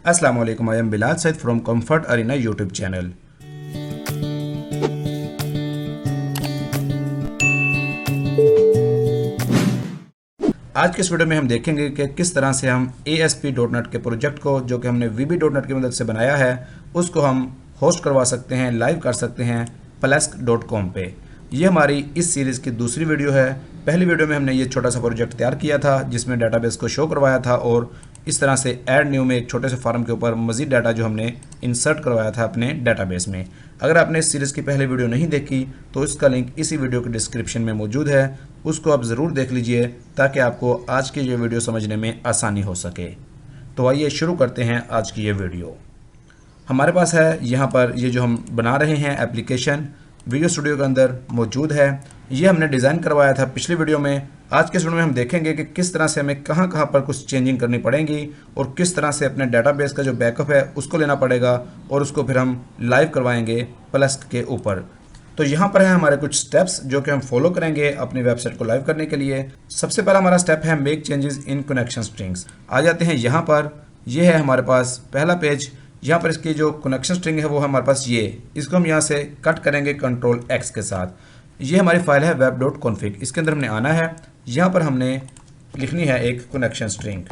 अस्सलाम वालेकुम, I am Bilal Saeed from Comfort Arena YouTube channel. आज के इस वीडियो में हम देखेंगे कि किस तरह से हम ASP.NET के प्रोजेक्ट को, जो कि हमने VB.NET की मदद से बनाया है, उसको हम होस्ट करवा सकते हैं, लाइव कर सकते हैं plesk.com पे। ये हमारी इस सीरीज़ की दूसरी वीडियो है। पहली वीडियो में हमने ये छोटा सा प्रोजेक्ट तैयार किया था जिसमें डाटाबेस को शो करवाया था और इस तरह से ऐड न्यू में एक छोटे से फॉर्म के ऊपर मज़ीद डाटा जो हमने इंसर्ट करवाया था अपने डाटाबेस में। अगर आपने इस सीरीज़ की पहली वीडियो नहीं देखी तो इसका लिंक इसी वीडियो के डिस्क्रिप्शन में मौजूद है, उसको आप ज़रूर देख लीजिए ताकि आपको आज की ये वीडियो समझने में आसानी हो सके। तो आइए शुरू करते हैं आज की ये वीडियो। हमारे पास है यहाँ पर ये जो हम बना रहे हैं एप्लीकेशन वीडियो स्टूडियो के अंदर मौजूद है। ये हमने डिज़ाइन करवाया था पिछली वीडियो में। आज के वीडियो में हम देखेंगे कि किस तरह से हमें कहाँ कहाँ पर कुछ चेंजिंग करनी पड़ेगी और किस तरह से अपने डाटाबेस का जो बैकअप है उसको लेना पड़ेगा और उसको फिर हम लाइव करवाएंगे प्लस्क के ऊपर। तो यहाँ पर है हमारे कुछ स्टेप्स जो कि हम फॉलो करेंगे अपनी वेबसाइट को लाइव करने के लिए। सबसे पहला हमारा स्टेप है make changes in connection strings. आ जाते हैं यहाँ पर, ये है हमारे पास पहला पेज। यहाँ पर इसकी जो कनेक्शन स्ट्रिंग है वो हमारे पास इसको हम यहाँ से कट करेंगे कंट्रोल X के साथ। ये हमारी फाइल है web.config। इसके अंदर हमने आना है, यहाँ पर हमने लिखनी है एक कनेक्शन स्ट्रिंग।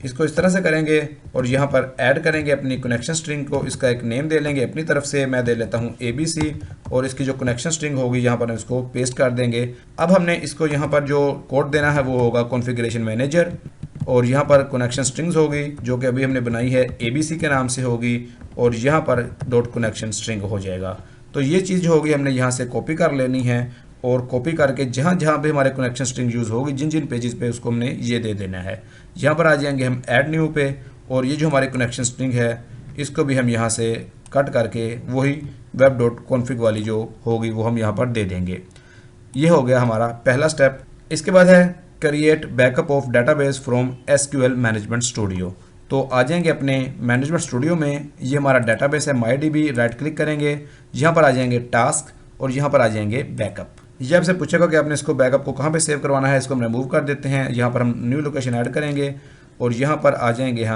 इसको इस तरह से करेंगे और यहाँ पर ऐड करेंगे अपनी कनेक्शन स्ट्रिंग को। इसका एक नेम दे लेंगे अपनी तरफ से, मैं दे लेता हूँ ABC और इसकी जो कनेक्शन स्ट्रिंग होगी यहाँ पर हम इसको पेस्ट कर देंगे। अब हमने इसको यहाँ पर जो कोड देना है वो होगा कॉन्फ़िगरेशन मैनेजर और यहाँ पर कनेक्शन स्ट्रिंग्स होगी जो कि अभी हमने बनाई है ABC के नाम से होगी और यहाँ पर डॉट कनेक्शन स्ट्रिंग हो जाएगा। तो ये चीज़ जो होगी हमने यहाँ से कॉपी कर लेनी है और कॉपी करके जहाँ जहाँ भी हमारे कनेक्शन स्ट्रिंग यूज़ होगी जिन जिन पेजेस पे उसको हमने ये दे देना है। यहाँ पर आ जाएंगे हम ऐड न्यू पे और ये जो हमारी कनेक्शन स्ट्रिंग है इसको भी हम यहाँ से कट करके वही web.config वाली जो होगी वो हम यहाँ पर दे देंगे। ये हो गया हमारा पहला स्टेप। इसके बाद है create backup of database from SQL management studio. तो आ जाएंगे अपने मैनेजमेंट स्टूडियो में, ये हमारा डाटाबेस है MyDB। राइट क्लिक करेंगे, यहाँ पर आ जाएंगे टास्क और यहाँ पर आ जाएंगे बैकअप। ये आपसे पूछेगा कि आपने इसको बैकअप को कहाँ पे सेव करवाना है। इसको हम रिमूव कर देते हैं, यहाँ पर हम न्यू लोकेशन ऐड करेंगे और यहाँ पर आ जाएंगे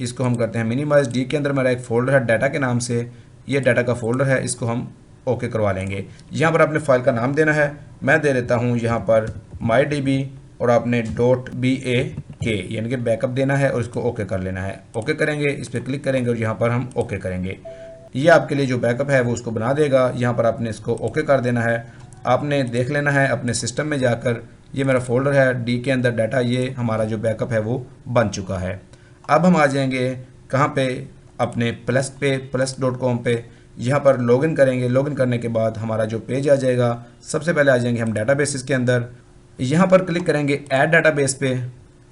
इसको हम करते हैं मिनिमाइज। डी के अंदर मेरा एक फ़ोल्डर है डाटा के नाम से, ये डाटा का फ़ोल्डर है, इसको हम ओके करवा लेंगे। यहाँ पर आपने फाइल का नाम देना है, मैं दे देता हूँ यहाँ पर MyDB और आपने .bak यानी कि बैकअप देना है और इसको ओके कर लेना है। ओके करेंगे, इस पर क्लिक करेंगे और यहाँ पर हम ओके करेंगे। ये आपके लिए जो बैकअप है वो उसको बना देगा। यहाँ पर आपने इसको ओके कर देना है। आपने देख लेना है अपने सिस्टम में जाकर, ये मेरा फोल्डर है डी के अंदर डाटा, ये हमारा जो बैकअप है वो बन चुका है। अब हम आ जाएंगे कहाँ पे, अपने प्लस्क पे, plesk.com पे। यहाँ पर लॉगिन करेंगे। लॉगिन करने के बाद हमारा जो पेज आ जाएगा, सबसे पहले आ जाएंगे हम डाटाबेसेस के अंदर। यहाँ पर क्लिक करेंगे ऐड डाटाबेस पे।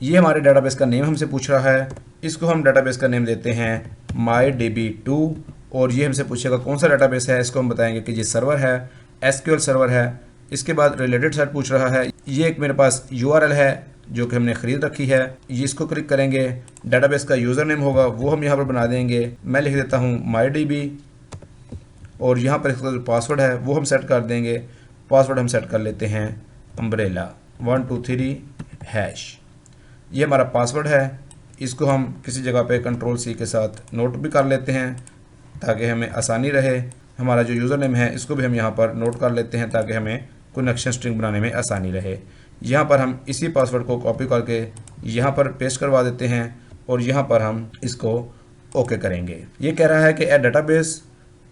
ये हमारे डाटाबेस का नेम हमसे पूछ रहा है, इसको हम डाटाबेस का नेम देते हैं MyDB2 और ये हमसे पूछेगा कौन सा डाटाबेस है। इसको हम बताएंगे कि ये सर्वर है, SQL सर्वर है। इसके बाद रिलेटेड साइट पूछ रहा है, ये एक मेरे पास URL है जो कि हमने ख़रीद रखी है। ये इसको क्लिक करेंगे, डाटाबेस का यूज़र नेम होगा वो हम यहाँ पर बना देंगे। मैं लिख देता हूँ MyDB और यहाँ पर इसका जो पासवर्ड है वो हम सेट कर देंगे। पासवर्ड हम सेट कर लेते हैं अम्ब्रेला 123#। ये हमारा पासवर्ड है, इसको हम किसी जगह पे Ctrl+C के साथ नोट भी कर लेते हैं ताकि हमें आसानी रहे। हमारा जो यूज़र नेम है इसको भी हम यहाँ पर नोट कर लेते हैं ताकि हमें कनेक्शन स्ट्रिंग बनाने में आसानी रहे। यहाँ पर हम इसी पासवर्ड को कॉपी करके यहाँ पर पेस्ट करवा देते हैं और यहाँ पर हम इसको ओके करेंगे। ये कह रहा है कि a database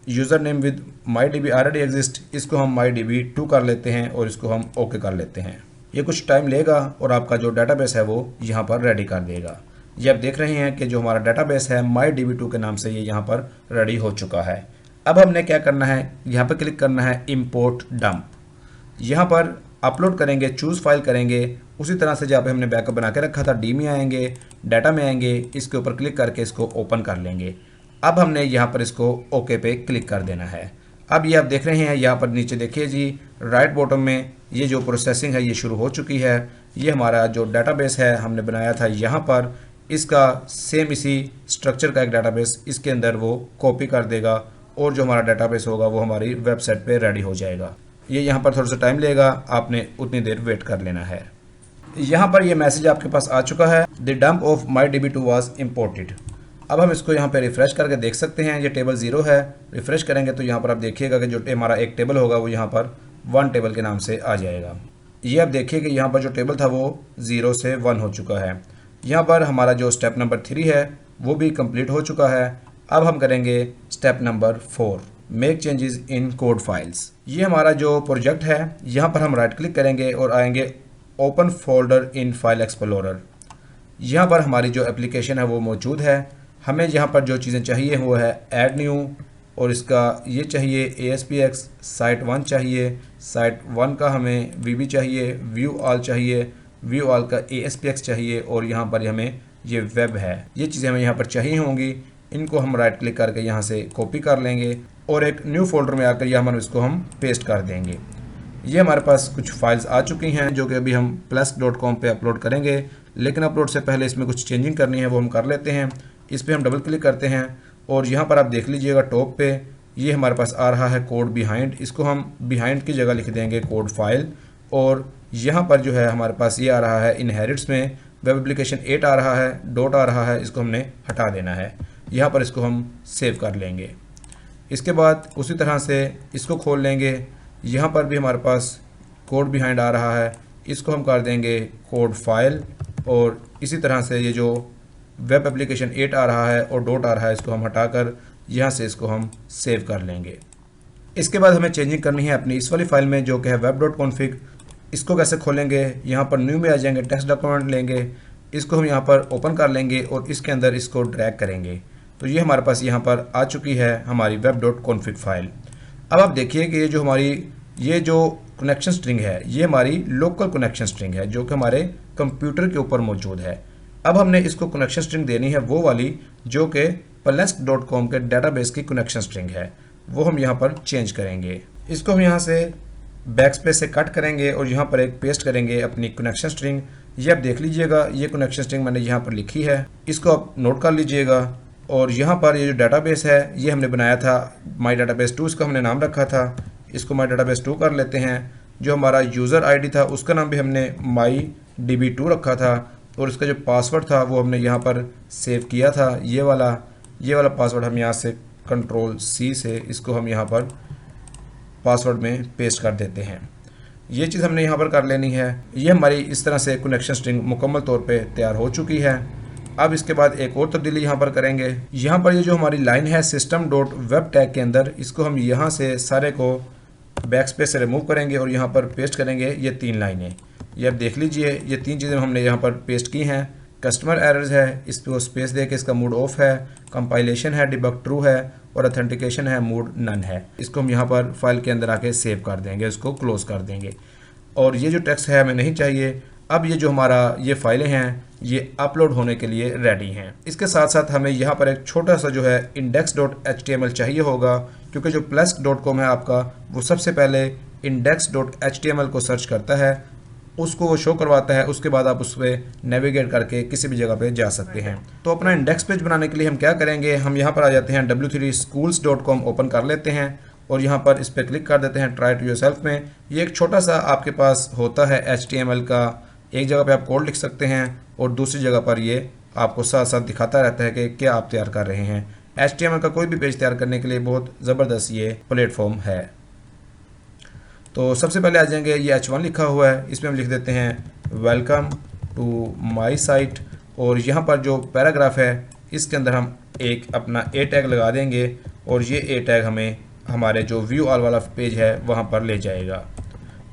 user name with MyDB already exist, इसको हम MyDB2 कर लेते हैं और इसको हम ओके कर लेते हैं। ये कुछ टाइम लेगा और आपका जो डाटाबेस है वो यहाँ पर रेडी कर देगा। ये आप देख रहे हैं कि जो हमारा डाटाबेस है MyDB2 के नाम से ये यहाँ पर रेडी हो चुका है। अब हमने क्या करना है, यहाँ पर क्लिक करना है इम्पोर्ट डंप। यहाँ पर अपलोड करेंगे, चूज़ फाइल करेंगे, उसी तरह से जहाँ पे हमने बैकअप बना के रखा था डी में आएंगे, डाटा में आएंगे, इसके ऊपर क्लिक करके इसको ओपन कर लेंगे। अब हमने यहाँ पर इसको ओके पे क्लिक कर देना है। अब ये आप देख रहे हैं यहाँ पर नीचे देखिए जी, राइट बॉटम में ये जो प्रोसेसिंग है ये शुरू हो चुकी है। ये हमारा जो डाटाबेस है हमने बनाया था यहाँ पर, इसका सेम इसी स्ट्रक्चर का एक डाटाबेस इसके अंदर वो कॉपी कर देगा और जो हमारा डाटाबेस होगा वो हमारी वेबसाइट पे रेडी हो जाएगा। ये यहाँ पर थोड़ा सा टाइम लेगा, आपने उतनी देर वेट कर लेना है। यहाँ पर ये मैसेज आपके पास आ चुका है, the dump of MyDB2 was imported. अब हम इसको यहाँ पे रिफ़्रेश करके देख सकते हैं, ये टेबल 0 है। रिफ़्रेश करेंगे तो यहाँ पर आप देखिएगा कि जो हमारा एक टेबल होगा वो यहाँ पर 1 टेबल के नाम से आ जाएगा। ये आप देखिए कि यहाँ पर जो टेबल था वो 0 से 1 हो चुका है। यहाँ पर हमारा जो स्टेप नंबर 3 है वो भी कंप्लीट हो चुका है। अब हम करेंगे स्टेप नंबर 4, मेक चेंजेस इन कोड फाइल्स। ये हमारा जो प्रोजेक्ट है, यहाँ पर हम राइट क्लिक करेंगे और आएंगे open folder in file explorer. यहाँ पर हमारी जो एप्लीकेशन है वो मौजूद है। हमें यहाँ पर जो चीज़ें चाहिए वो है ऐड न्यू, और इसका ये चाहिए ASPX, साइट 1 चाहिए, साइट 1 का हमें VB चाहिए, व्यू ऑल चाहिए, व्यू ऑल का ASPX चाहिए, और यहाँ पर हमें ये वेब है। ये चीज़ें हमें यहाँ पर चाहिए होंगी। इनको हम राइट क्लिक करके यहाँ से कॉपी कर लेंगे और एक न्यू फोल्डर में आकर यहाँ पर इसको हम पेस्ट कर देंगे। ये हमारे पास कुछ फाइल्स आ चुकी हैं जो कि अभी हम plesk.com पे अपलोड करेंगे, लेकिन अपलोड से पहले इसमें कुछ चेंजिंग करनी है, वो हम कर लेते हैं। इस पर हम डबल क्लिक करते हैं और यहाँ पर आप देख लीजिएगा टॉप पे ये हमारे पास आ रहा है कोड बिहाइंड। इसको हम बिहाइंड की जगह लिख देंगे कोड फाइल, और यहाँ पर जो है हमारे पास ये आ रहा है इनहेरिट्स में वेब एप्लीकेशन 8 आ रहा है, डॉट आ रहा है, इसको हमने हटा देना है। यहाँ पर इसको हम सेव कर लेंगे। इसके बाद उसी तरह से इसको खोल लेंगे। यहाँ पर भी हमारे पास कोड बिहाइंड आ रहा है, इसको हम कर देंगे कोड फाइल, और इसी तरह से ये जो वेब एप्लीकेशन 8 आ रहा है और डॉट आ रहा है इसको हम हटाकर यहाँ से इसको हम सेव कर लेंगे। इसके बाद हमें चेंजिंग करनी है अपनी इस वाली फाइल में जो कि है web.config। इसको कैसे खोलेंगे, यहाँ पर न्यू में आ जाएंगे, टेक्स्ट डॉक्यूमेंट लेंगे, इसको हम यहाँ पर ओपन कर लेंगे और इसके अंदर इसको ड्रैग करेंगे। तो ये हमारे पास यहाँ पर आ चुकी है हमारी web.config फाइल। अब आप देखिए कि ये जो कनेक्शन स्ट्रिंग है ये हमारी लोकल कनेक्शन स्ट्रिंग है जो कि हमारे कंप्यूटर के ऊपर मौजूद है। अब हमने इसको कनेक्शन स्ट्रिंग देनी है वो वाली जो कि plesk.com के डेटाबेस की कनेक्शन स्ट्रिंग है, वो हम यहाँ पर चेंज करेंगे। इसको हम यहाँ से बैकस्पेस से कट करेंगे और यहाँ पर एक पेस्ट करेंगे अपनी कनेक्शन स्ट्रिंग। ये आप देख लीजिएगा, ये कनेक्शन स्ट्रिंग मैंने यहाँ पर लिखी है, इसको आप नोट कर लीजिएगा। और यहाँ पर ये जो डेटाबेस है ये हमने बनाया था माई डेटाबेस 2, इसका हमने नाम रखा था, इसको माई डेटाबेस 2 कर लेते हैं। जो हमारा यूज़र आईडी था उसका नाम भी हमने MyDB2 रखा था, और उसका जो पासवर्ड था वो हमने यहाँ पर सेव किया था। ये वाला पासवर्ड हम यहाँ से Ctrl+C से इसको हम यहाँ पर पासवर्ड में पेस्ट कर देते हैं। ये चीज़ हमने यहाँ पर कर लेनी है। ये हमारी इस तरह से कनेक्शन स्ट्रिंग मुकम्मल तौर पे तैयार हो चुकी है। अब इसके बाद एक और तब्दीली यहाँ पर करेंगे। यहाँ पर ये जो हमारी लाइन है system.web टैग के अंदर, इसको हम यहाँ से सारे को बैकस्पेस से रिमूव करेंगे और यहाँ पर पेस्ट करेंगे ये 3 लाइनें। ये आप देख लीजिए, ये 3 चीज़ें हमने यहाँ पर पेस्ट की हैं। कस्टमर एरर्स है, इस पर स्पेस दे के इसका मूड ऑफ है, कंपाइलेशन है, डिबग ट्रू है, और ऑथेंटिकेशन है, मूड नन है। इसको हम यहाँ पर फाइल के अंदर आके सेव कर देंगे, इसको क्लोज कर देंगे। और ये जो टेक्स्ट है हमें नहीं चाहिए। अब ये जो हमारा ये फाइलें हैं ये अपलोड होने के लिए रेडी हैं। इसके साथ साथ हमें यहाँ पर एक छोटा सा जो है index.html चाहिए होगा, क्योंकि जो plesk.com है आपका वो सबसे पहले index.html को सर्च करता है, उसको वो शो करवाता है, उसके बाद आप उस पर नेविगेट करके किसी भी जगह पे जा सकते हैं। तो अपना इंडेक्स पेज बनाने के लिए हम क्या करेंगे, हम यहाँ पर आ जाते हैं w3schools.com ओपन कर लेते हैं और यहाँ पर इस पर क्लिक कर देते हैं ट्राई टू योरसेल्फ में। ये एक छोटा सा आपके पास होता है HTML का, एक जगह पे आप कोड लिख सकते हैं और दूसरी जगह पर ये आपको साथ साथ दिखाता रहता है कि क्या आप तैयार कर रहे हैं। HTML का कोई भी पेज तैयार करने के लिए बहुत ज़बरदस्त ये प्लेटफॉर्म है। तो सबसे पहले आ जाएंगे, ये H1 लिखा हुआ है, इसमें हम लिख देते हैं वेलकम टू माई साइट, और यहाँ पर जो पैराग्राफ है इसके अंदर हम एक अपना A टैग लगा देंगे और ये A टैग हमें हमारे जो व्यू ऑल वाला पेज है वहाँ पर ले जाएगा।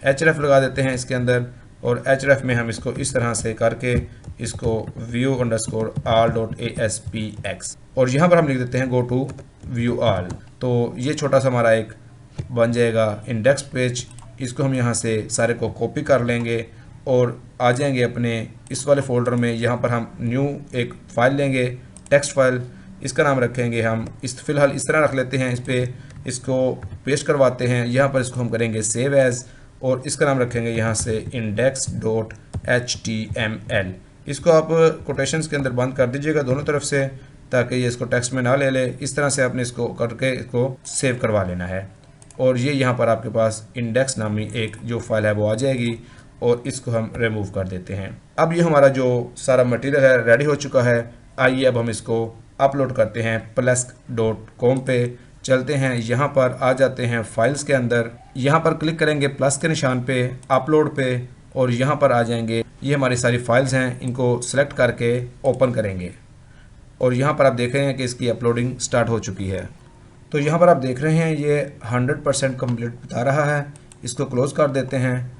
href लगा देते हैं इसके अंदर, और href में हम इसको इस तरह से करके इसको view_all.aspx, और यहाँ पर हम लिख देते हैं गो टू व्यू ऑल। तो ये छोटा सा हमारा एक बन जाएगा इंडेक्स पेज। इसको हम यहाँ से सारे को कॉपी कर लेंगे और आ जाएंगे अपने इस वाले फोल्डर में। यहाँ पर हम न्यू एक फ़ाइल लेंगे, टेक्स्ट फाइल, इसका नाम रखेंगे हम फ़िलहाल इस तरह रख लेते हैं। इस पर इसको पेस्ट करवाते हैं, यहाँ पर इसको हम करेंगे सेव एज़, और इसका नाम रखेंगे यहाँ से index.html। इसको आप कोटेशंस के अंदर बंद कर दीजिएगा दोनों तरफ से, ताकि ये इसको टेक्स्ट में ना ले ले। इस तरह से आपने इसको करके इसको सेव करवा लेना है, और ये यहाँ पर आपके पास इंडेक्स नामी एक जो फाइल है वो आ जाएगी, और इसको हम रिमूव कर देते हैं। अब ये हमारा जो सारा मटेरियल है रेडी हो चुका है। आइए अब हम इसको अपलोड करते हैं plesk.com पे। चलते हैं, यहाँ पर आ जाते हैं फाइल्स के अंदर, यहाँ पर क्लिक करेंगे प्लस के निशान पे, अपलोड पे, और यहाँ पर आ जाएंगे। ये हमारी सारी फाइल्स हैं, इनको सेलेक्ट करके ओपन करेंगे और यहाँ पर आप देख रहे हैं कि इसकी अपलोडिंग स्टार्ट हो चुकी है। तो यहाँ पर आप देख रहे हैं ये 100% कंप्लीट बता रहा है। इसको क्लोज़ कर देते हैं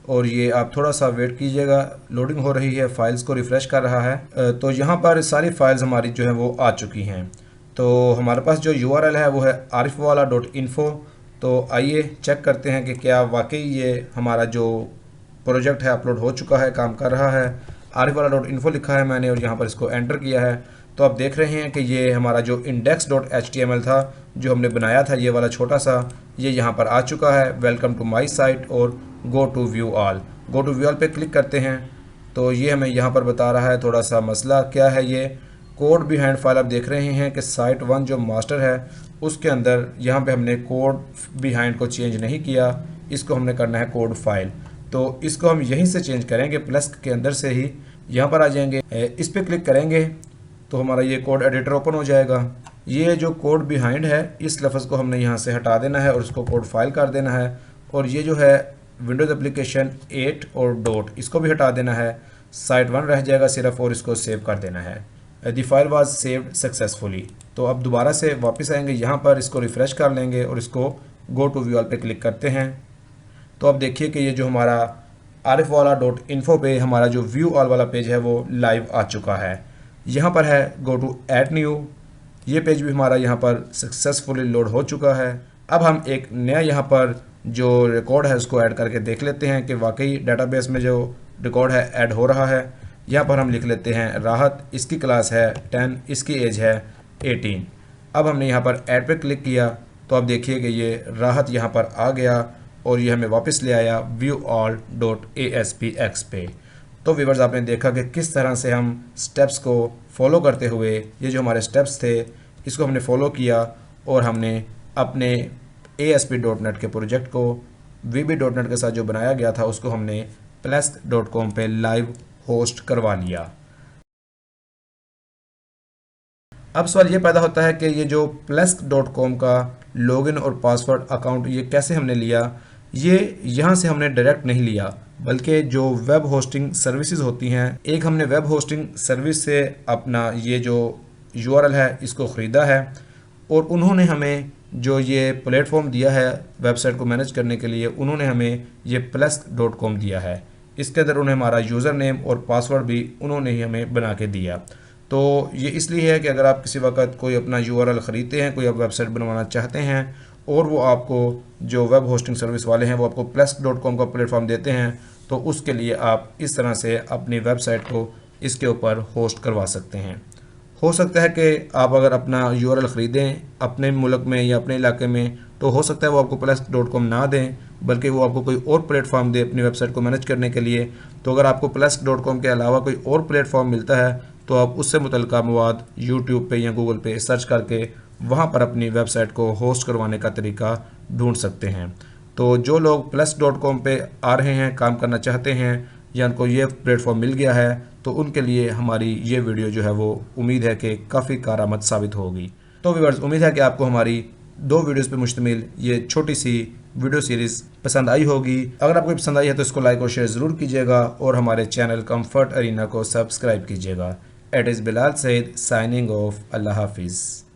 और ये आप थोड़ा सा वेट कीजिएगा, लोडिंग हो रही है, फाइल्स को रिफ़्रेश कर रहा है। तो यहाँ पर सारी फाइल्स हमारी जो है वो आ चुकी हैं। तो हमारे पास जो URL है वो है arifwala.info। तो आइए चेक करते हैं कि क्या वाकई ये हमारा जो प्रोजेक्ट है अपलोड हो चुका है, काम कर रहा है। arifwala.info लिखा है मैंने और यहाँ पर इसको एंटर किया है। तो आप देख रहे हैं कि ये हमारा जो index.html था जो हमने बनाया था, ये वाला छोटा सा, ये यहाँ पर आ चुका है। वेलकम टू माई साइट और गो टू व्यू ऑल पे क्लिक करते हैं तो ये हमें यहाँ पर बता रहा है थोड़ा सा मसला क्या है। ये कोड बिहाइंड फाइल आप देख रहे हैं कि साइट 1 जो मास्टर है उसके अंदर यहाँ पे हमने कोड बिहाइंड को चेंज नहीं किया, इसको हमने करना है कोड फाइल। तो इसको हम यहीं से चेंज करेंगे, प्लस के अंदर से ही यहाँ पर आ जाएंगे, इस पर क्लिक करेंगे तो हमारा ये कोड एडिटर ओपन हो जाएगा। ये जो कोड बिहाइंड है इस लफ्ज़ को हमने यहाँ से हटा देना है और उसको कोड फाइल कर देना है। और ये जो है विंडोज़ एप्लीकेशन 8 और डॉट, इसको भी हटा देना है। साइट 1 रह जाएगा सिर्फ और इसको सेव कर देना है। The file was saved successfully. तो अब दोबारा से वापस आएंगे, यहाँ पर इसको रिफ़्रेश कर लेंगे और इसको गो टू व्यू ऑल पे क्लिक करते हैं। तो अब देखिए कि ये जो हमारा arifwala.info पे हमारा जो व्यू ऑल वाला पेज है वो लाइव आ चुका है। यहाँ पर है गो टू ऐड न्यू, ये पेज भी हमारा यहाँ पर सक्सेसफुली लोड हो चुका है। अब हम एक नया यहाँ पर जो रिकॉर्ड है उसको ऐड करके देख लेते हैं कि वाकई डेटाबेस में जो रिकॉर्ड है ऐड हो रहा है। यहाँ पर हम लिख लेते हैं राहत, इसकी क्लास है 10, इसकी एज है 18। अब हमने यहाँ पर ऐड पे क्लिक किया तो अब देखिए कि ये राहत यहाँ पर आ गया और ये हमें वापस ले आया viewall.aspx पे। तो व्यूअर्स आपने देखा कि किस तरह से हम स्टेप्स को फॉलो करते हुए, ये जो हमारे स्टेप्स थे इसको हमने फॉलो किया और हमने अपने ASP.NET के प्रोजेक्ट को VB.NET के साथ जो बनाया गया था उसको हमने plesk.com पे लाइव होस्ट करवा लिया। अब सवाल ये पैदा होता है कि ये जो plesk.com का लॉगिन और पासवर्ड अकाउंट ये कैसे हमने लिया। ये यहाँ से हमने डायरेक्ट नहीं लिया, बल्कि जो वेब होस्टिंग सर्विसेज होती हैं, एक हमने वेब होस्टिंग सर्विस से अपना ये जो URL है इसको ख़रीदा है और उन्होंने हमें जो ये प्लेटफॉर्म दिया है वेबसाइट को मैनेज करने के लिए, उन्होंने हमें ये plesk.com दिया है। इसके अंदर उन्हें हमारा यूज़र नेम और पासवर्ड भी उन्होंने ही हमें बना के दिया। तो ये इसलिए है कि अगर आप किसी वक्त कोई अपना URL ख़रीदते हैं, कोई आप वेबसाइट बनवाना चाहते हैं और वो आपको जो वेब होस्टिंग सर्विस वाले हैं वो आपको plesk.com का प्लेटफॉर्म देते हैं, तो उसके लिए आप इस तरह से अपनी वेबसाइट को इसके ऊपर होस्ट करवा सकते हैं। हो सकता है कि आप अगर अपना URL ख़रीदें अपने मुल्क में या अपने इलाके में, तो हो सकता है वो आपको plesk.com ना दें, बल्कि वो आपको कोई और प्लेटफॉर्म दे अपनी वेबसाइट को मैनेज करने के लिए। तो अगर आपको plesk.com के अलावा कोई और प्लेटफॉर्म मिलता है तो आप उससे मुतल्लिका मवाद YouTube पे या Google पे सर्च करके वहाँ पर अपनी वेबसाइट को होस्ट करवाने का तरीका ढूंढ सकते हैं। तो जो लोग plesk.com पे आ रहे हैं, काम करना चाहते हैं या उनको ये प्लेटफॉर्म मिल गया है, तो उनके लिए हमारी ये वीडियो जो है वो उम्मीद है कि काफ़ी कारआमद साबित होगी। तो व्यूअर्स, उम्मीद है कि आपको हमारी 2 वीडियोस पे मुश्तमिल ये छोटी सी वीडियो सीरीज़ पसंद आई होगी। अगर आपको पसंद आई है तो इसको लाइक और शेयर ज़रूर कीजिएगा और हमारे चैनल कंफर्ट अरीना को सब्सक्राइब कीजिएगा। It is Bilal Saeed signing off. Allah हाफिज़।